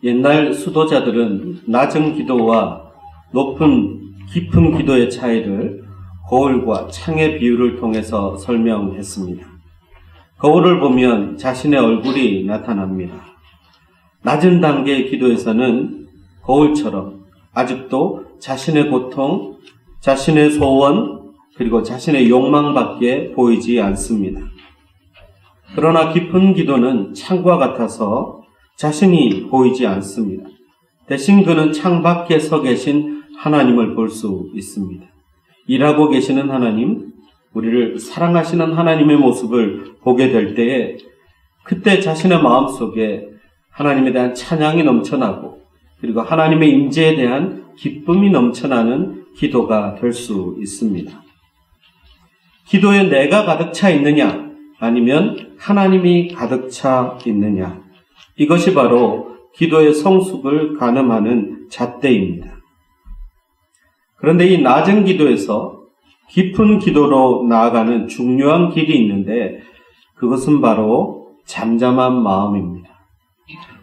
옛날 수도자들은 낮은 기도와 높은 깊은 기도의 차이를 거울과 창의 비유를 통해서 설명했습니다. 거울을 보면 자신의 얼굴이 나타납니다. 낮은 단계의 기도에서는 거울처럼 아직도 자신의 고통, 자신의 소원, 그리고 자신의 욕망밖에 보이지 않습니다. 그러나 깊은 기도는 창과 같아서 자신이 보이지 않습니다. 대신 그는 창 밖에 서 계신 하나님을 볼 수 있습니다. 일하고 계시는 하나님, 우리를 사랑하시는 하나님의 모습을 보게 될 때에 그때 자신의 마음속에 하나님에 대한 찬양이 넘쳐나고 그리고 하나님의 임재에 대한 기쁨이 넘쳐나는 기도가 될 수 있습니다. 기도에 내가 가득 차 있느냐 아니면 하나님이 가득 차 있느냐, 이것이 바로 기도의 성숙을 가늠하는 잣대입니다. 그런데 이 낮은 기도에서 깊은 기도로 나아가는 중요한 길이 있는데 그것은 바로 잠잠한 마음입니다.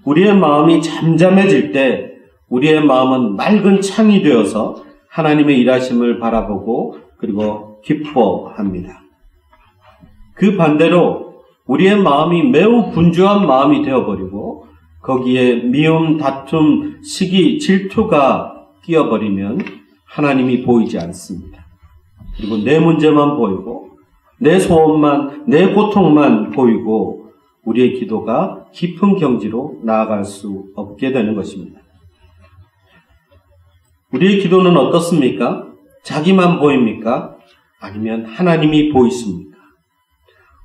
우리의 마음이 잠잠해질 때 우리의 마음은 맑은 창이 되어서 하나님의 일하심을 바라보고 그리고 기뻐합니다. 그 반대로 우리의 마음이 매우 분주한 마음이 되어버리고 거기에 미움, 다툼, 시기, 질투가 끼어버리면 하나님이 보이지 않습니다. 그리고 내 문제만 보이고 내 소원만, 내 고통만 보이고 우리의 기도가 깊은 경지로 나아갈 수 없게 되는 것입니다. 우리의 기도는 어떻습니까? 자기만 보입니까? 아니면 하나님이 보이십니까?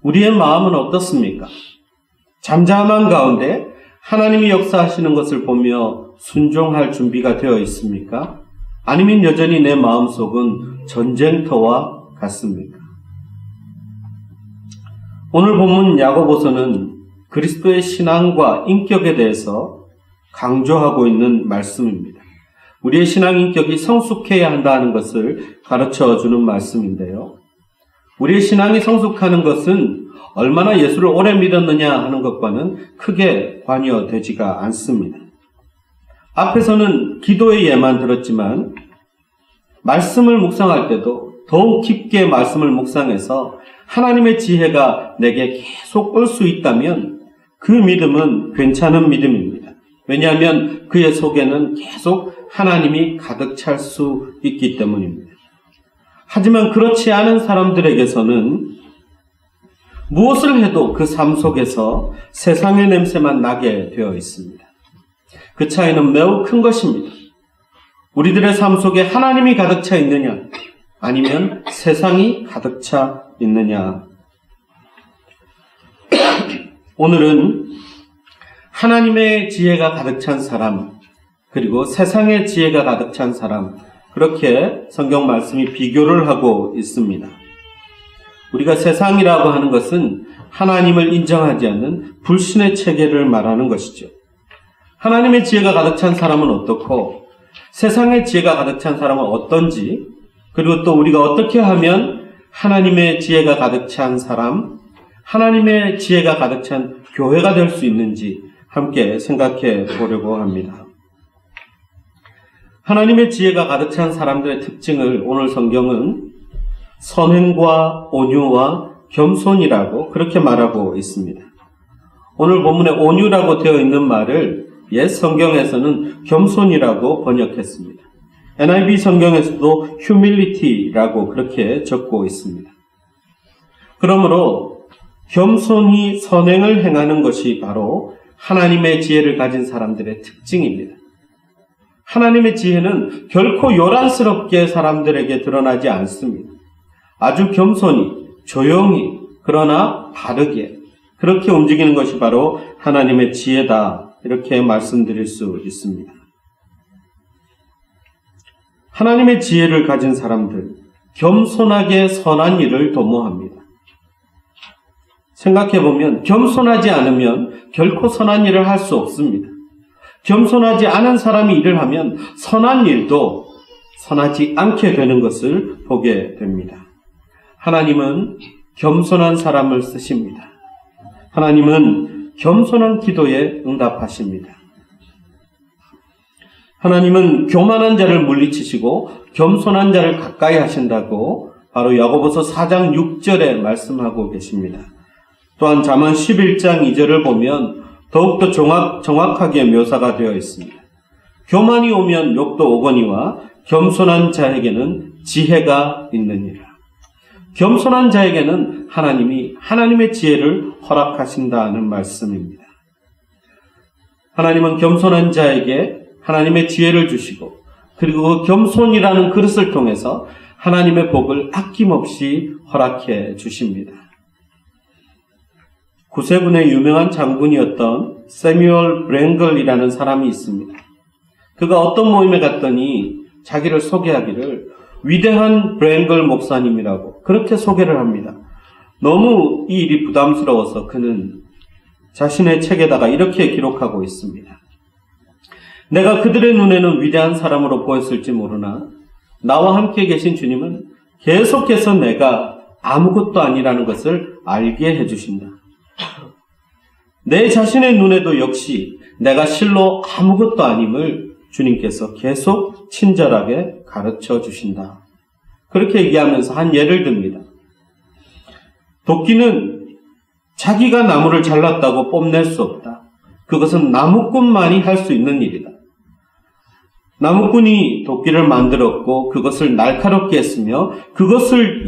우리의 마음은 어떻습니까? 잠잠한 가운데 하나님이 역사하시는 것을 보며 순종할 준비가 되어 있습니까? 아니면 여전히 내 마음속은 전쟁터와 같습니까? 오늘 본문 야고보서는 그리스도의 신앙과 인격에 대해서 강조하고 있는 말씀입니다. 우리의 신앙 인격이 성숙해야 한다는 것을 가르쳐주는 말씀인데요. 우리의 신앙이 성숙하는 것은 얼마나 예수를 오래 믿었느냐 하는 것과는 크게 관여되지가 않습니다. 앞에서는 기도의 예만 들었지만 말씀을 묵상할 때도 더욱 깊게 말씀을 묵상해서 하나님의 지혜가 내게 계속 올 수 있다면 그 믿음은 괜찮은 믿음입니다. 왜냐하면 그의 속에는 계속 하나님이 가득 찰 수 있기 때문입니다. 하지만 그렇지 않은 사람들에게서는 무엇을 해도 그 삶 속에서 세상의 냄새만 나게 되어 있습니다. 그 차이는 매우 큰 것입니다. 우리들의 삶 속에 하나님이 가득 차 있느냐 아니면 세상이 가득 차 있느냐. 오늘은 하나님의 지혜가 가득 찬 사람 그리고 세상의 지혜가 가득 찬 사람, 그렇게 성경 말씀이 비교를 하고 있습니다. 우리가 세상이라고 하는 것은 하나님을 인정하지 않는 불신의 체계를 말하는 것이죠. 하나님의 지혜가 가득 찬 사람은 어떻고 세상의 지혜가 가득 찬 사람은 어떤지, 그리고 또 우리가 어떻게 하면 하나님의 지혜가 가득 찬 사람, 하나님의 지혜가 가득 찬 교회가 될 수 있는지 함께 생각해 보려고 합니다. 하나님의 지혜가 가득 찬 사람들의 특징을 오늘 성경은 선행과 온유와 겸손이라고 그렇게 말하고 있습니다. 오늘 본문에 온유라고 되어 있는 말을 옛 성경에서는 겸손이라고 번역했습니다. NIV 성경에서도 humility라고 그렇게 적고 있습니다. 그러므로 겸손히 선행을 행하는 것이 바로 하나님의 지혜를 가진 사람들의 특징입니다. 하나님의 지혜는 결코 요란스럽게 사람들에게 드러나지 않습니다. 아주 겸손히, 조용히, 그러나 바르게 그렇게 움직이는 것이 바로 하나님의 지혜다, 이렇게 말씀드릴 수 있습니다. 하나님의 지혜를 가진 사람들, 겸손하게 선한 일을 도모합니다. 생각해보면 겸손하지 않으면 결코 선한 일을 할 수 없습니다. 겸손하지 않은 사람이 일을 하면 선한 일도 선하지 않게 되는 것을 보게 됩니다. 하나님은 겸손한 사람을 쓰십니다. 하나님은 겸손한 기도에 응답하십니다. 하나님은 교만한 자를 물리치시고 겸손한 자를 가까이 하신다고 바로 야고보서 4장 6절에 말씀하고 계십니다. 또한 잠언 11장 2절을 보면 더욱더 정확하게 묘사가 되어 있습니다. 교만이 오면 욕도 오거니와 겸손한 자에게는 지혜가 있느니라. 겸손한 자에게는 하나님이 하나님의 지혜를 허락하신다는 말씀입니다. 하나님은 겸손한 자에게 하나님의 지혜를 주시고 그리고 그 겸손이라는 그릇을 통해서 하나님의 복을 아낌없이 허락해 주십니다. 구세군의 유명한 장군이었던 세뮤얼 브랭글이라는 사람이 있습니다. 그가 어떤 모임에 갔더니 자기를 소개하기를 위대한 브랭글 목사님이라고 그렇게 소개를 합니다. 너무 이 일이 부담스러워서 그는 자신의 책에다가 이렇게 기록하고 있습니다. 내가 그들의 눈에는 위대한 사람으로 보였을지 모르나 나와 함께 계신 주님은 계속해서 내가 아무것도 아니라는 것을 알게 해주신다. 내 자신의 눈에도 역시 내가 실로 아무것도 아님을 주님께서 계속 친절하게 가르쳐 주신다. 그렇게 얘기하면서 한 예를 듭니다. 도끼는 자기가 나무를 잘랐다고 뽐낼 수 없다. 그것은 나무꾼만이 할 수 있는 일이다. 나무꾼이 도끼를 만들었고 그것을 날카롭게 했으며 그것을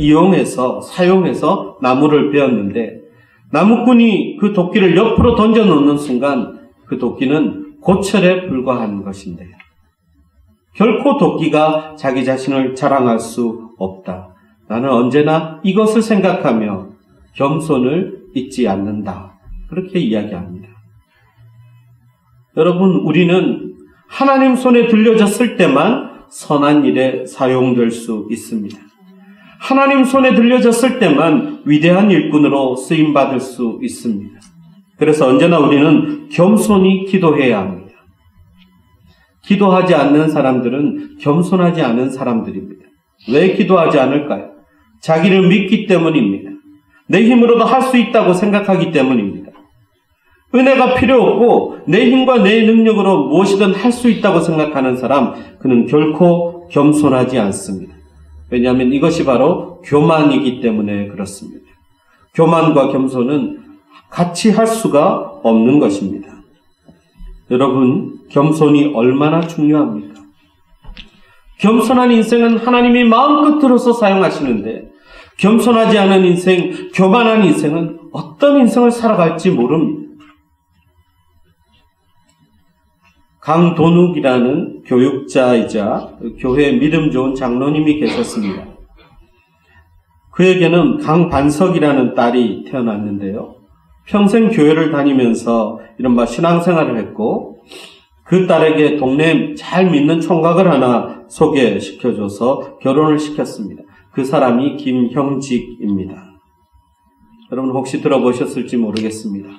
사용해서 나무를 베었는데 나무꾼이 그 도끼를 옆으로 던져놓는 순간 그 도끼는 고철에 불과한 것인데 결코 도끼가 자기 자신을 자랑할 수 없다. 나는 언제나 이것을 생각하며 겸손을 잊지 않는다. 그렇게 이야기합니다. 여러분, 우리는 하나님 손에 들려졌을 때만 선한 일에 사용될 수 있습니다. 하나님 손에 들려졌을 때만 위대한 일꾼으로 쓰임받을 수 있습니다. 그래서 언제나 우리는 겸손히 기도해야 합니다. 기도하지 않는 사람들은 겸손하지 않은 사람들입니다. 왜 기도하지 않을까요? 자기를 믿기 때문입니다. 내 힘으로도 할 수 있다고 생각하기 때문입니다. 은혜가 필요 없고 내 힘과 내 능력으로 무엇이든 할 수 있다고 생각하는 사람, 그는 결코 겸손하지 않습니다. 왜냐하면 이것이 바로 교만이기 때문에 그렇습니다. 교만과 겸손은 같이 할 수가 없는 것입니다. 여러분, 겸손이 얼마나 중요합니까? 겸손한 인생은 하나님이 마음끝으로서 사용하시는데 겸손하지 않은 인생, 교만한 인생은 어떤 인생을 살아갈지 모릅니다. 강도욱이라는 교육자이자 교회 믿음 좋은 장로님이 계셨습니다. 그에게는 강반석이라는 딸이 태어났는데요. 평생 교회를 다니면서 이른바 신앙생활을 했고 그 딸에게 동네에 잘 믿는 총각을 하나 소개시켜줘서 결혼을 시켰습니다. 그 사람이 김형직입니다. 여러분 혹시 들어보셨을지 모르겠습니다.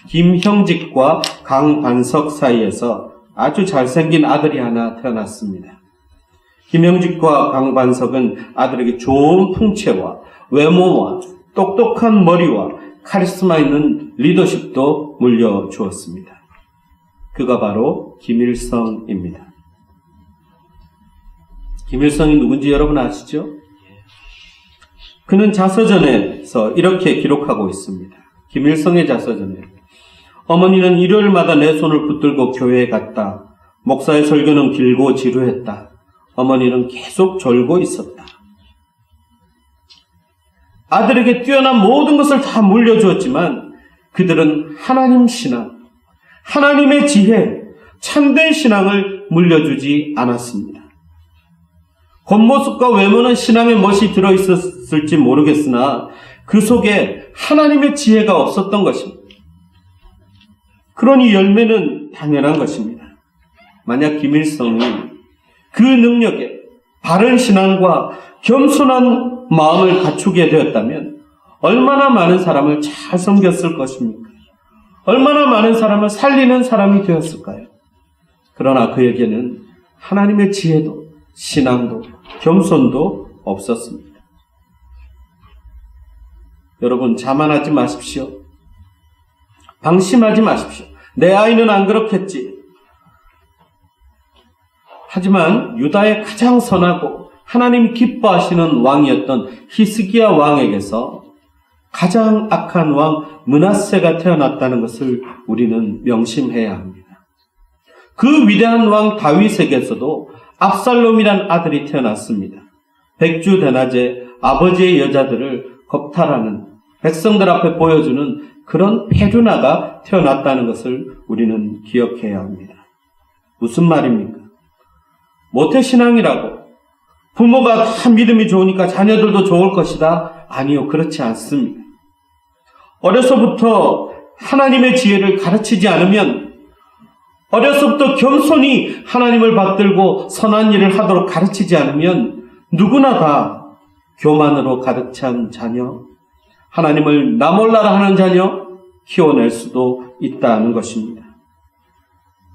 김형직과 강반석 사이에서 아주 잘생긴 아들이 하나 태어났습니다. 김형직과 강반석은 아들에게 좋은 풍채와 외모와 똑똑한 머리와 카리스마 있는 리더십도 물려주었습니다. 그가 바로 김일성입니다. 김일성이 누군지 여러분 아시죠? 그는 자서전에서 이렇게 기록하고 있습니다. 김일성의 자서전에 어머니는 일요일마다 내 손을 붙들고 교회에 갔다. 목사의 설교는 길고 지루했다. 어머니는 계속 졸고 있었다. 아들에게 뛰어난 모든 것을 다 물려주었지만 그들은 하나님 신앙, 하나님의 지혜, 참된 신앙을 물려주지 않았습니다. 겉모습과 외모는 신앙의 멋이 들어있었을지 모르겠으나 그 속에 하나님의 지혜가 없었던 것입니다. 그러니 열매는 당연한 것입니다. 만약 김일성이 그 능력에 바른 신앙과 겸손한 마음을 갖추게 되었다면 얼마나 많은 사람을 잘 섬겼을 것입니까? 얼마나 많은 사람을 살리는 사람이 되었을까요? 그러나 그에게는 하나님의 지혜도 신앙도 겸손도 없었습니다. 여러분 자만하지 마십시오. 방심하지 마십시오. 내 아이는 안 그렇겠지. 하지만 유다의 가장 선하고 하나님이 기뻐하시는 왕이었던 히스기야 왕에게서 가장 악한 왕 므낫세가 태어났다는 것을 우리는 명심해야 합니다. 그 위대한 왕 다윗에게서도 압살롬이란 아들이 태어났습니다. 백주대낮에 아버지의 여자들을 겁탈하는, 백성들 앞에 보여주는 그런 페류나가 태어났다는 것을 우리는 기억해야 합니다. 무슨 말입니까? 모태신앙이라고 부모가 다 믿음이 좋으니까 자녀들도 좋을 것이다? 아니요, 그렇지 않습니다. 어려서부터 하나님의 지혜를 가르치지 않으면, 어려서부터 겸손히 하나님을 받들고 선한 일을 하도록 가르치지 않으면 누구나 다 교만으로 가득 찬 자녀, 하나님을 나 몰라라 하는 자녀 키워낼 수도 있다는 것입니다.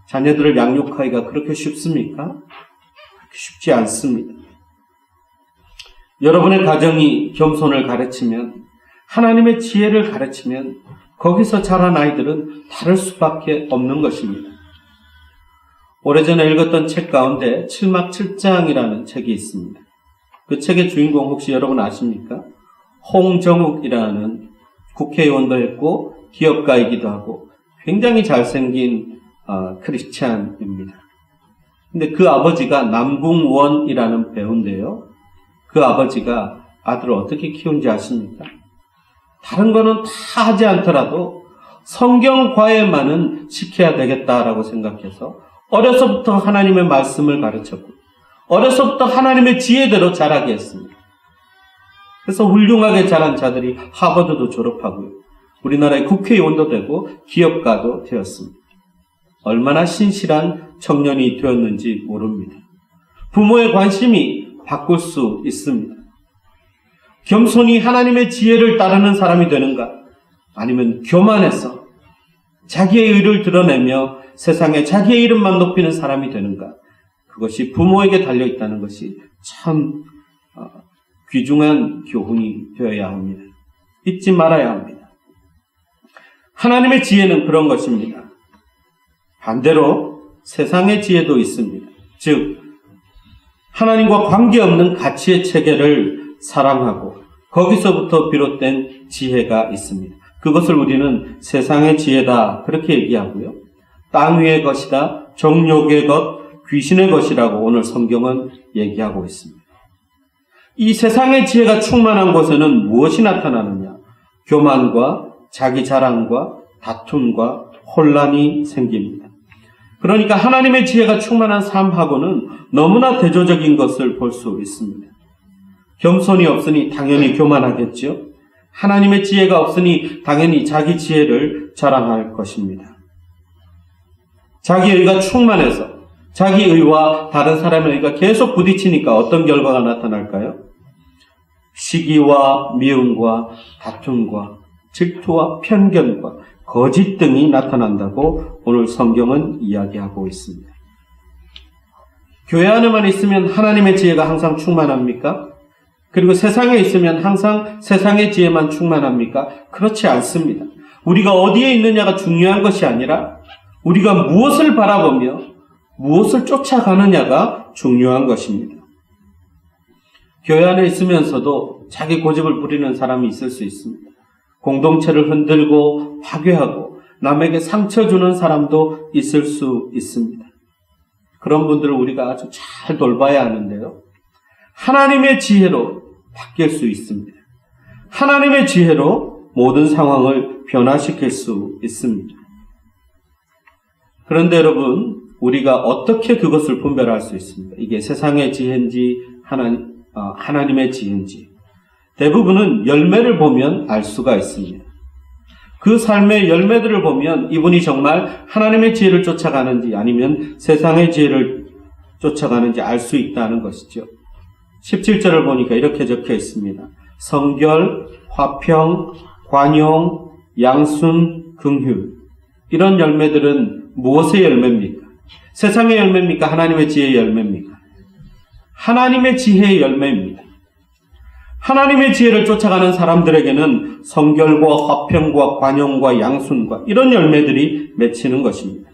자녀들을 양육하기가 그렇게 쉽습니까? 그렇게 쉽지 않습니다. 여러분의 가정이 겸손을 가르치면, 하나님의 지혜를 가르치면 거기서 자란 아이들은 다를 수밖에 없는 것입니다. 오래전에 읽었던 책 가운데 7막 7장이라는 책이 있습니다. 그 책의 주인공 혹시 여러분 아십니까? 홍정욱이라는 국회의원도 했고 기업가이기도 하고 굉장히 잘생긴 크리스찬입니다. 근데 그 아버지가 남궁원이라는 배우인데요. 그 아버지가 아들을 어떻게 키운지 아십니까? 다른 거는 다 하지 않더라도 성경 과외만은 시켜야 되겠다라고 생각해서 어려서부터 하나님의 말씀을 가르쳤고 어려서부터 하나님의 지혜대로 자라게 했습니다. 그래서 훌륭하게 자란 자들이 하버드도 졸업하고요. 우리나라의 국회의원도 되고 기업가도 되었습니다. 얼마나 신실한 청년이 되었는지 모릅니다. 부모의 관심이 바꿀 수 있습니다. 겸손히 하나님의 지혜를 따르는 사람이 되는가? 아니면 교만해서 자기의 의를 드러내며 세상에 자기의 이름만 높이는 사람이 되는가? 그것이 부모에게 달려있다는 것이 참 귀중한 교훈이 되어야 합니다. 잊지 말아야 합니다. 하나님의 지혜는 그런 것입니다. 반대로 세상의 지혜도 있습니다. 즉 하나님과 관계없는 가치의 체계를 사랑하고 거기서부터 비롯된 지혜가 있습니다. 그것을 우리는 세상의 지혜다 그렇게 얘기하고요. 땅 위의 것이다, 정욕의 것, 귀신의 것이라고 오늘 성경은 얘기하고 있습니다. 이 세상의 지혜가 충만한 곳에는 무엇이 나타나느냐? 교만과 자기 자랑과 다툼과 혼란이 생깁니다. 그러니까 하나님의 지혜가 충만한 삶하고는 너무나 대조적인 것을 볼 수 있습니다. 겸손이 없으니 당연히 교만하겠죠. 하나님의 지혜가 없으니 당연히 자기 지혜를 자랑할 것입니다. 자기 의가 충만해서 자기 의와 다른 사람의 의가 계속 부딪히니까 어떤 결과가 나타날까요? 시기와 미움과 다툼과 질투와 편견과 거짓 등이 나타난다고 오늘 성경은 이야기하고 있습니다. 교회 안에만 있으면 하나님의 지혜가 항상 충만합니까? 그리고 세상에 있으면 항상 세상의 지혜만 충만합니까? 그렇지 않습니다. 우리가 어디에 있느냐가 중요한 것이 아니라 우리가 무엇을 바라보며 무엇을 쫓아가느냐가 중요한 것입니다. 교회 안에 있으면서도 자기 고집을 부리는 사람이 있을 수 있습니다. 공동체를 흔들고 파괴하고 남에게 상처 주는 사람도 있을 수 있습니다. 그런 분들을 우리가 아주 잘 돌봐야 하는데요. 하나님의 지혜로 바뀔 수 있습니다. 하나님의 지혜로 모든 상황을 변화시킬 수 있습니다. 그런데 여러분, 우리가 어떻게 그것을 분별할 수 있습니까? 이게 세상의 지혜인지 하나님의 지혜인지. 대부분은 열매를 보면 알 수가 있습니다. 그 삶의 열매들을 보면 이분이 정말 하나님의 지혜를 쫓아가는지 아니면 세상의 지혜를 쫓아가는지 알 수 있다는 것이죠. 17절을 보니까 이렇게 적혀 있습니다. 성결, 화평, 관용, 양순, 긍휼. 이런 열매들은 무엇의 열매입니까? 세상의 열매입니까? 하나님의 지혜의 열매입니까? 하나님의 지혜의 열매입니다. 하나님의 지혜를 쫓아가는 사람들에게는 성결과 화평과 관용과 양순과 이런 열매들이 맺히는 것입니다.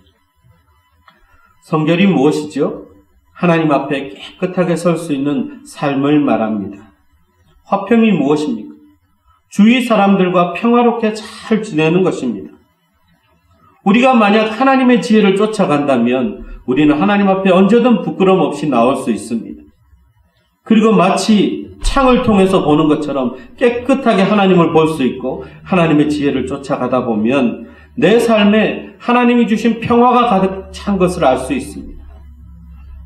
성결이 무엇이죠? 하나님 앞에 깨끗하게 설 수 있는 삶을 말합니다. 화평이 무엇입니까? 주위 사람들과 평화롭게 잘 지내는 것입니다. 우리가 만약 하나님의 지혜를 쫓아간다면 우리는 하나님 앞에 언제든 부끄럼 없이 나올 수 있습니다. 그리고 마치 창을 통해서 보는 것처럼 깨끗하게 하나님을 볼 수 있고 하나님의 지혜를 쫓아가다 보면 내 삶에 하나님이 주신 평화가 가득 찬 것을 알 수 있습니다.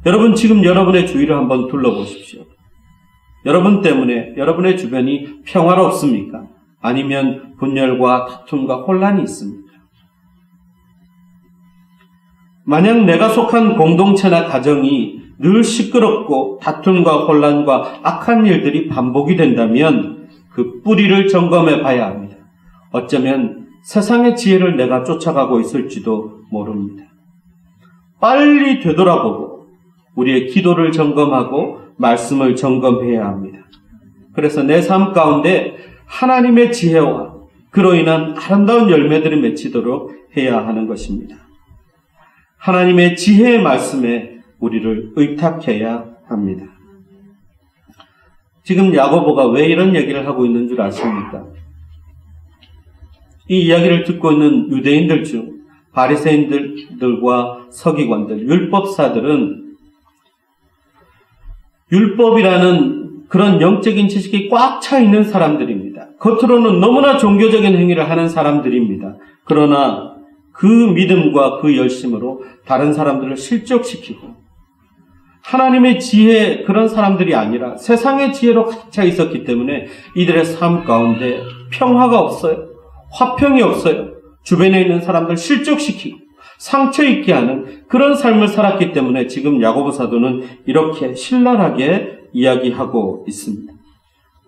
여러분, 지금 여러분의 주위를 한번 둘러보십시오. 여러분 때문에 여러분의 주변이 평화롭습니까? 아니면 분열과 다툼과 혼란이 있습니까? 만약 내가 속한 공동체나 가정이 늘 시끄럽고 다툼과 혼란과 악한 일들이 반복이 된다면 그 뿌리를 점검해 봐야 합니다. 어쩌면 세상의 지혜를 내가 쫓아가고 있을지도 모릅니다. 빨리 되돌아보고 우리의 기도를 점검하고 말씀을 점검해야 합니다. 그래서 내 삶 가운데 하나님의 지혜와 그로 인한 아름다운 열매들이 맺히도록 해야 하는 것입니다. 하나님의 지혜의 말씀에 우리를 의탁해야 합니다. 지금 야고보가 왜 이런 얘기를 하고 있는 줄 아십니까? 이 이야기를 듣고 있는 유대인들 중 바리새인들과 서기관들, 율법사들은 율법이라는 그런 영적인 지식이 꽉 차 있는 사람들입니다. 겉으로는 너무나 종교적인 행위를 하는 사람들입니다. 그러나 그 믿음과 그 열심으로 다른 사람들을 실족시키고 하나님의 지혜, 그런 사람들이 아니라 세상의 지혜로 가득 차 있었기 때문에 이들의 삶 가운데 평화가 없어요. 화평이 없어요. 주변에 있는 사람들 실족시키고 상처 입게 하는 그런 삶을 살았기 때문에 지금 야고보 사도는 이렇게 신랄하게 이야기하고 있습니다.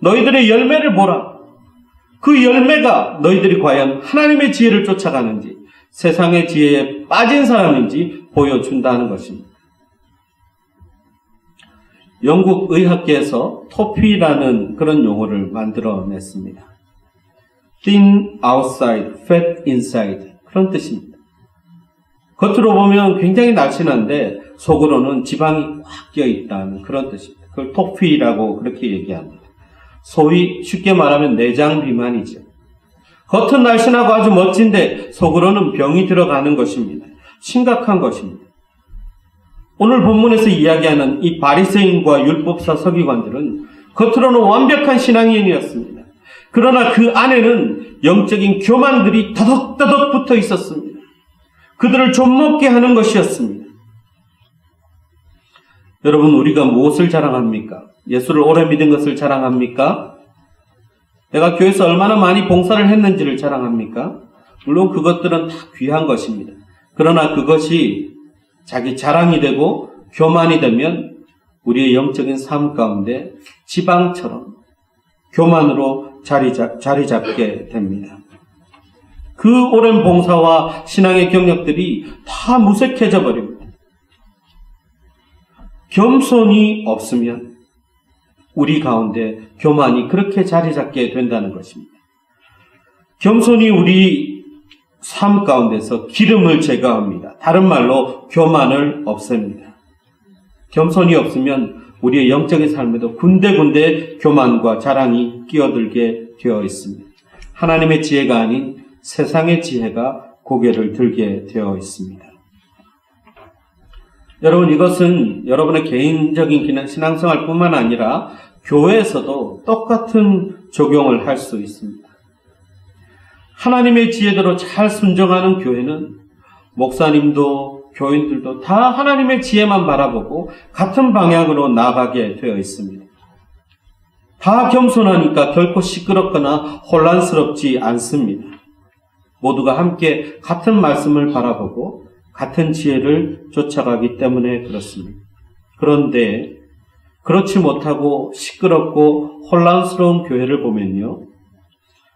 너희들의 열매를 보라. 그 열매가 너희들이 과연 하나님의 지혜를 쫓아가는지 세상의 지혜에 빠진 사람인지 보여준다는 것입니다. 영국 의학계에서 토피라는 그런 용어를 만들어냈습니다. thin outside, fat inside, 그런 뜻입니다. 겉으로 보면 굉장히 날씬한데 속으로는 지방이 꽉 껴있다는 그런 뜻입니다. 그걸 토피라고 그렇게 얘기합니다. 소위 쉽게 말하면 내장 비만이죠. 겉은 날씬하고 아주 멋진데 속으로는 병이 들어가는 것입니다. 심각한 것입니다. 오늘 본문에서 이야기하는 이 바리새인과 율법사 서기관들은 겉으로는 완벽한 신앙인이었습니다. 그러나 그 안에는 영적인 교만들이 더덕더덕 붙어 있었습니다. 그들을 좀먹게 하는 것이었습니다. 여러분, 우리가 무엇을 자랑합니까? 예수를 오래 믿은 것을 자랑합니까? 내가 교회에서 얼마나 많이 봉사를 했는지를 자랑합니까? 물론 그것들은 다 귀한 것입니다. 그러나 그것이 자기 자랑이 되고 교만이 되면 우리의 영적인 삶 가운데 지방처럼 교만으로 자리 잡게 됩니다. 그 오랜 봉사와 신앙의 경력들이 다 무색해져 버립니다. 겸손이 없으면 우리 가운데 교만이 그렇게 자리 잡게 된다는 것입니다. 겸손이 우리 삶 가운데서 기름을 제거합니다. 다른 말로 교만을 없앱니다. 겸손이 없으면 우리의 영적인 삶에도 군데군데 교만과 자랑이 끼어들게 되어 있습니다. 하나님의 지혜가 아닌 세상의 지혜가 고개를 들게 되어 있습니다. 여러분, 이것은 여러분의 개인적인 신앙생활뿐만 아니라 교회에서도 똑같은 적용을 할 수 있습니다. 하나님의 지혜대로 잘 순종하는 교회는 목사님도 교인들도 다 하나님의 지혜만 바라보고 같은 방향으로 나아가게 되어 있습니다. 다 겸손하니까 결코 시끄럽거나 혼란스럽지 않습니다. 모두가 함께 같은 말씀을 바라보고 같은 지혜를 쫓아가기 때문에 그렇습니다. 그런데 그렇지 못하고 시끄럽고 혼란스러운 교회를 보면요,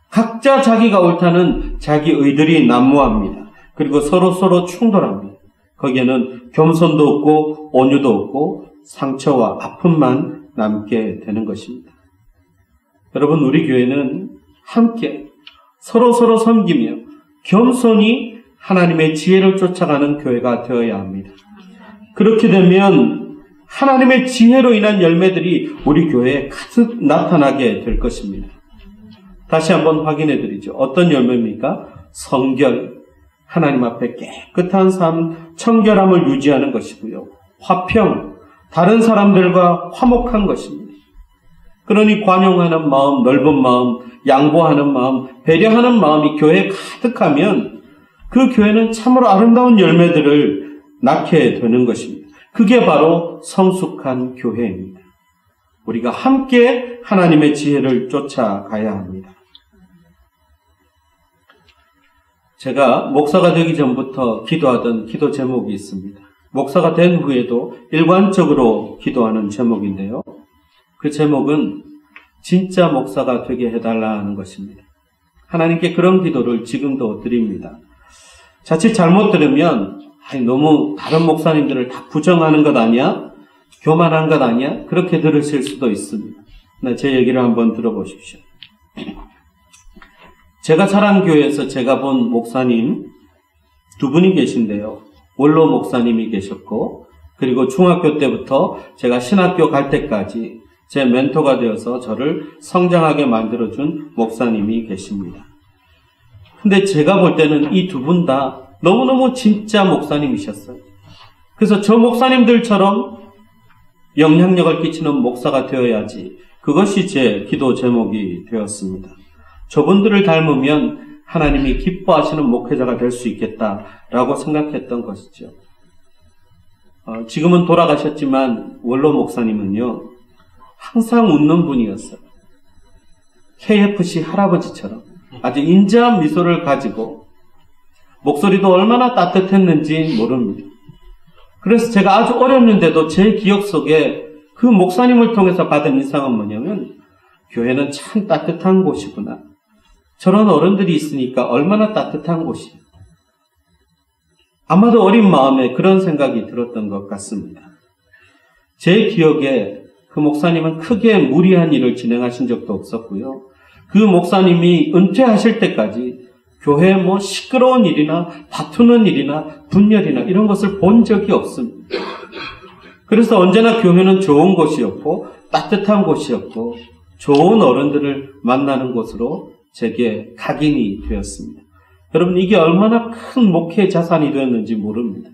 각자 자기가 옳다는 자기 의들이 난무합니다. 그리고 서로 충돌합니다. 거기에는 겸손도 없고 온유도 없고 상처와 아픔만 남게 되는 것입니다. 여러분, 우리 교회는 함께 서로 섬기며 겸손히 하나님의 지혜를 쫓아가는 교회가 되어야 합니다. 그렇게 되면 하나님의 지혜로 인한 열매들이 우리 교회에 가득 나타나게 될 것입니다. 다시 한번 확인해 드리죠. 어떤 열매입니까? 성결, 하나님 앞에 깨끗한 삶, 청결함을 유지하는 것이고요. 화평, 다른 사람들과 화목한 것입니다. 그러니 관용하는 마음, 넓은 마음, 양보하는 마음, 배려하는 마음이 교회에 가득하면 그 교회는 참으로 아름다운 열매들을 낳게 되는 것입니다. 그게 바로 성숙한 교회입니다. 우리가 함께 하나님의 지혜를 쫓아가야 합니다. 제가 목사가 되기 전부터 기도하던 기도 제목이 있습니다. 목사가 된 후에도 일관적으로 기도하는 제목인데요. 그 제목은 진짜 목사가 되게 해달라는 것입니다. 하나님께 그런 기도를 지금도 드립니다. 자칫 잘못 들으면 너무 다른 목사님들을 다 부정하는 것 아니야? 교만한 것 아니야? 그렇게 들으실 수도 있습니다. 제 얘기를 한번 들어보십시오. 제가 자란 교회에서 제가 본 목사님 두 분이 계신데요. 원로 목사님이 계셨고, 그리고 중학교 때부터 제가 신학교 갈 때까지 제 멘토가 되어서 저를 성장하게 만들어준 목사님이 계십니다. 근데 제가 볼 때는 이 두 분 다 너무너무 진짜 목사님이셨어요. 그래서 저 목사님들처럼 영향력을 끼치는 목사가 되어야지, 그것이 제 기도 제목이 되었습니다. 저분들을 닮으면 하나님이 기뻐하시는 목회자가 될 수 있겠다라고 생각했던 것이죠. 지금은 돌아가셨지만 원로 목사님은요, 항상 웃는 분이었어요. KFC 할아버지처럼 아주 인자한 미소를 가지고 목소리도 얼마나 따뜻했는지 모릅니다. 그래서 제가 아주 어렸는데도 제 기억 속에 그 목사님을 통해서 받은 인상은 뭐냐면, 교회는 참 따뜻한 곳이구나. 저런 어른들이 있으니까 얼마나 따뜻한 곳이에요. 아마도 어린 마음에 그런 생각이 들었던 것 같습니다. 제 기억에 그 목사님은 크게 무리한 일을 진행하신 적도 없었고요. 그 목사님이 은퇴하실 때까지 교회에 시끄러운 일이나 다투는 일이나 분열이나 이런 것을 본 적이 없습니다. 그래서 언제나 교회는 좋은 곳이었고 따뜻한 곳이었고 좋은 어른들을 만나는 곳으로 제게 각인이 되었습니다. 여러분, 이게 얼마나 큰 목회 자산이 되었는지 모릅니다.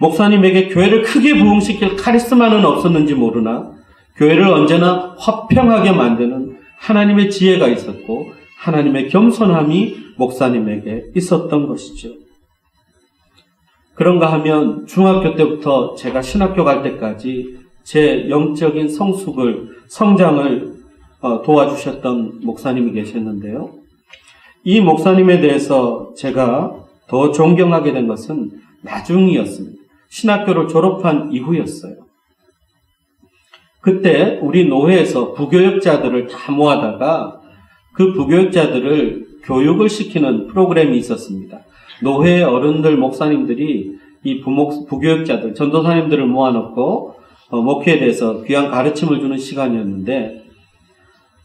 목사님에게 교회를 크게 부흥시킬 카리스마는 없었는지 모르나 교회를 언제나 화평하게 만드는 하나님의 지혜가 있었고 하나님의 겸손함이 목사님에게 있었던 것이죠. 그런가 하면 중학교 때부터 제가 신학교 갈 때까지 제 영적인 성장을 도와주셨던 목사님이 계셨는데요. 이 목사님에 대해서 제가 더 존경하게 된 것은 나중이었습니다. 신학교를 졸업한 이후였어요. 그때 우리 노회에서 부교역자들을 다 모아다가 그 부교역자들을 교육을 시키는 프로그램이 있었습니다. 노회 어른들 목사님들이 이 부교역자들, 전도사님들을 모아놓고 목회에 대해서 귀한 가르침을 주는 시간이었는데,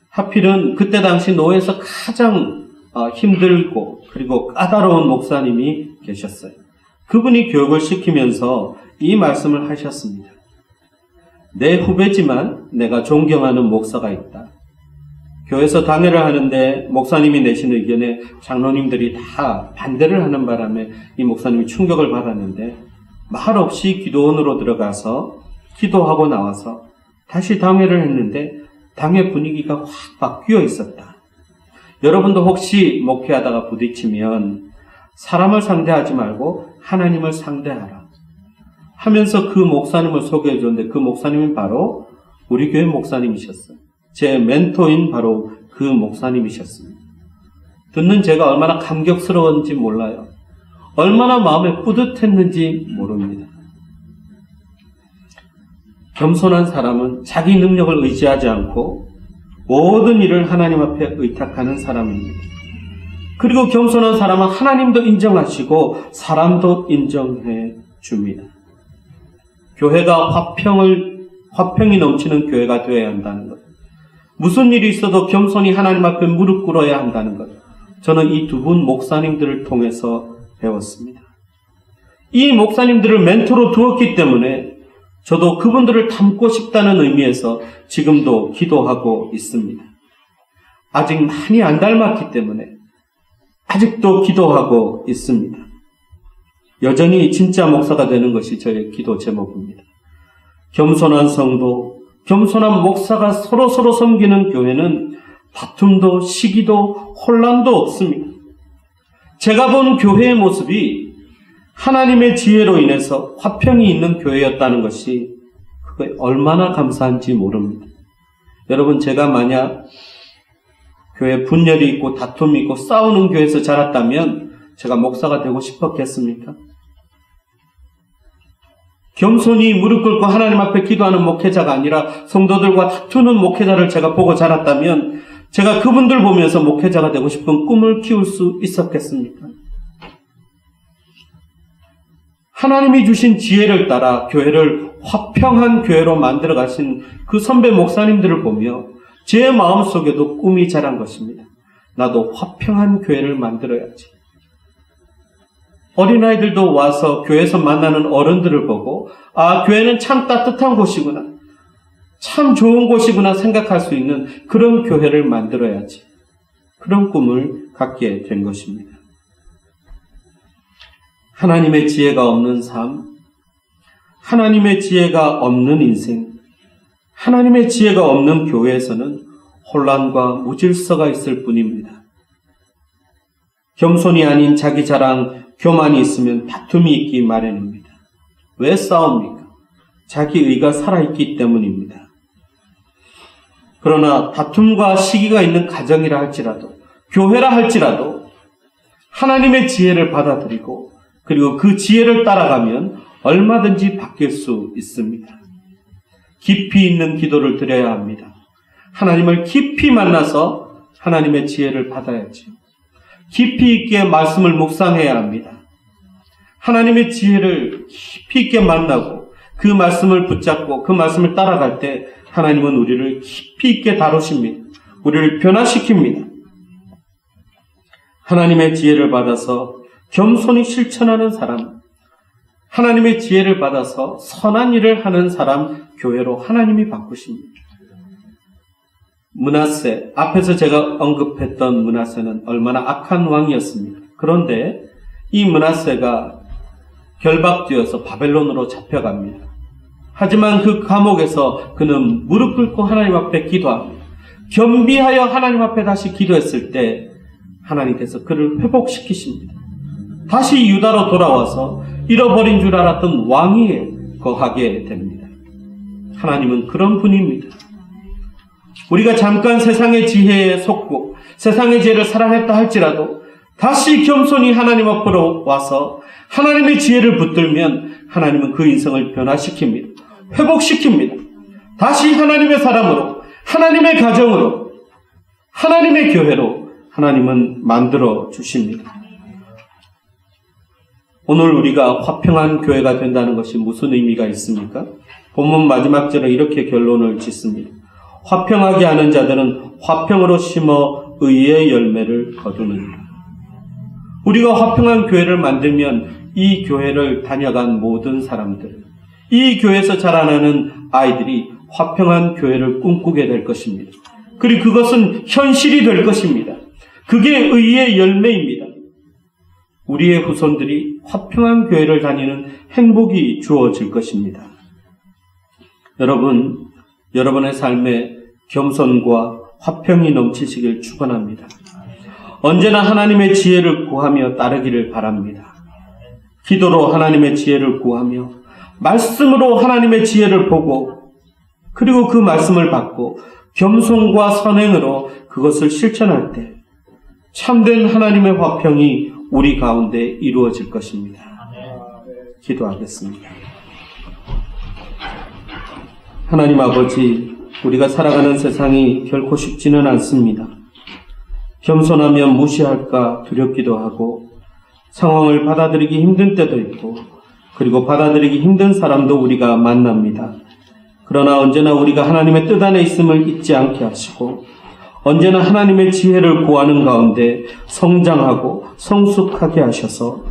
하필은 그때 당시 노회에서 가장 힘들고 그리고 까다로운 목사님이 계셨어요. 그분이 교육을 시키면서 이 말씀을 하셨습니다. 내 후배지만 내가 존경하는 목사가 있다. 교회에서 당회를 하는데 목사님이 내신 의견에 장로님들이 다 반대를 하는 바람에 이 목사님이 충격을 받았는데, 말 없이 기도원으로 들어가서 기도하고 나와서 다시 당회를 했는데 당회 분위기가 확 바뀌어 있었다. 여러분도 혹시 목회하다가 부딪히면 사람을 상대하지 말고 하나님을 상대하라 하면서 그 목사님을 소개해 줬는데, 그 목사님이 바로 우리 교회 목사님이셨어요. 제 멘토인 바로 그 목사님이셨습니다. 듣는 제가 얼마나 감격스러웠는지 몰라요. 얼마나 마음에 뿌듯했는지 모릅니다. 겸손한 사람은 자기 능력을 의지하지 않고 모든 일을 하나님 앞에 의탁하는 사람입니다. 그리고 겸손한 사람은 하나님도 인정하시고 사람도 인정해 줍니다. 교회가 화평이 넘치는 교회가 되어야 한다는 것. 무슨 일이 있어도 겸손히 하나님 앞에 무릎 꿇어야 한다는 것. 저는 이 두 분 목사님들을 통해서 배웠습니다. 이 목사님들을 멘토로 두었기 때문에 저도 그분들을 닮고 싶다는 의미에서 지금도 기도하고 있습니다. 아직 많이 안 닮았기 때문에 아직도 기도하고 있습니다. 여전히 진짜 목사가 되는 것이 저의 기도 제목입니다. 겸손한 성도, 겸손한 목사가 서로 섬기는 교회는 다툼도 시기도 혼란도 없습니다. 제가 본 교회의 모습이 하나님의 지혜로 인해서 화평이 있는 교회였다는 것이 그게 얼마나 감사한지 모릅니다. 여러분, 제가 만약 교회 분열이 있고 다툼이 있고 싸우는 교회에서 자랐다면 제가 목사가 되고 싶었겠습니까? 겸손히 무릎 꿇고 하나님 앞에 기도하는 목회자가 아니라 성도들과 다투는 목회자를 제가 보고 자랐다면 제가 그분들 보면서 목회자가 되고 싶은 꿈을 키울 수 있었겠습니까? 하나님이 주신 지혜를 따라 교회를 화평한 교회로 만들어 가신 그 선배 목사님들을 보며 제 마음속에도 꿈이 자란 것입니다. 나도 화평한 교회를 만들어야지. 어린아이들도 와서 교회에서 만나는 어른들을 보고 아, 교회는 참 따뜻한 곳이구나, 참 좋은 곳이구나 생각할 수 있는 그런 교회를 만들어야지. 그런 꿈을 갖게 된 것입니다. 하나님의 지혜가 없는 삶, 하나님의 지혜가 없는 인생, 하나님의 지혜가 없는 교회에서는 혼란과 무질서가 있을 뿐입니다. 겸손이 아닌 자기 자랑, 교만이 있으면 다툼이 있기 마련입니다. 왜 싸웁니까? 자기 의가 살아있기 때문입니다. 그러나 다툼과 시기가 있는 가정이라 할지라도, 교회라 할지라도 하나님의 지혜를 받아들이고 그리고 그 지혜를 따라가면 얼마든지 바뀔 수 있습니다. 깊이 있는 기도를 드려야 합니다. 하나님을 깊이 만나서 하나님의 지혜를 받아야죠. 깊이 있게 말씀을 묵상해야 합니다. 하나님의 지혜를 깊이 있게 만나고 그 말씀을 붙잡고 그 말씀을 따라갈 때 하나님은 우리를 깊이 있게 다루십니다. 우리를 변화시킵니다. 하나님의 지혜를 받아서 겸손히 실천하는 사람, 하나님의 지혜를 받아서 선한 일을 하는 사람, 교회로 하나님이 바꾸십니다. 므낫세, 앞에서 제가 언급했던 므낫세는 얼마나 악한 왕이었습니까? 그런데 이 므낫세가 결박되어서 바벨론으로 잡혀갑니다. 하지만 그 감옥에서 그는 무릎 꿇고 하나님 앞에 기도합니다. 겸비하여 하나님 앞에 다시 기도했을 때 하나님께서 그를 회복시키십니다. 다시 유다로 돌아와서 잃어버린 줄 알았던 왕위에 거하게 됩니다. 하나님은 그런 분입니다. 우리가 잠깐 세상의 지혜에 속고 세상의 지혜를 사랑했다 할지라도 다시 겸손히 하나님 앞으로 와서 하나님의 지혜를 붙들면 하나님은 그 인생을 변화시킵니다. 회복시킵니다. 다시 하나님의 사람으로, 하나님의 가정으로, 하나님의 교회로 하나님은 만들어 주십니다. 오늘 우리가 화평한 교회가 된다는 것이 무슨 의미가 있습니까? 본문 마지막 절에 이렇게 결론을 짓습니다. 화평하게 하는 자들은 화평으로 심어 의의 열매를 거두느니라. 우리가 화평한 교회를 만들면 이 교회를 다녀간 모든 사람들, 이 교회에서 자라나는 아이들이 화평한 교회를 꿈꾸게 될 것입니다. 그리고 그것은 현실이 될 것입니다. 그게 의의 열매입니다. 우리의 후손들이 화평한 교회를 다니는 행복이 주어질 것입니다. 여러분, 여러분의 삶에 겸손과 화평이 넘치시길 축원합니다. 언제나 하나님의 지혜를 구하며 따르기를 바랍니다. 기도로 하나님의 지혜를 구하며 말씀으로 하나님의 지혜를 보고 그리고 그 말씀을 받고 겸손과 선행으로 그것을 실천할 때 참된 하나님의 화평이 우리 가운데 이루어질 것입니다. 기도하겠습니다. 하나님 아버지, 우리가 살아가는 세상이 결코 쉽지는 않습니다. 겸손하면 무시할까 두렵기도 하고 상황을 받아들이기 힘든 때도 있고 그리고 받아들이기 힘든 사람도 우리가 만납니다. 그러나 언제나 우리가 하나님의 뜻 안에 있음을 잊지 않게 하시고 언제나 하나님의 지혜를 구하는 가운데 성장하고 성숙하게 하셔서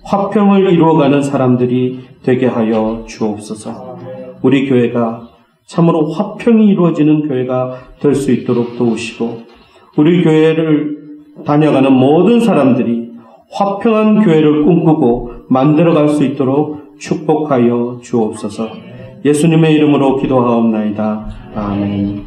화평을 이루어가는 사람들이 되게 하여 주옵소서. 우리 교회가 참으로 화평이 이루어지는 교회가 될 수 있도록 도우시고, 우리 교회를 다녀가는 모든 사람들이 화평한 교회를 꿈꾸고 만들어갈 수 있도록 축복하여 주옵소서. 예수님의 이름으로 기도하옵나이다. 아멘.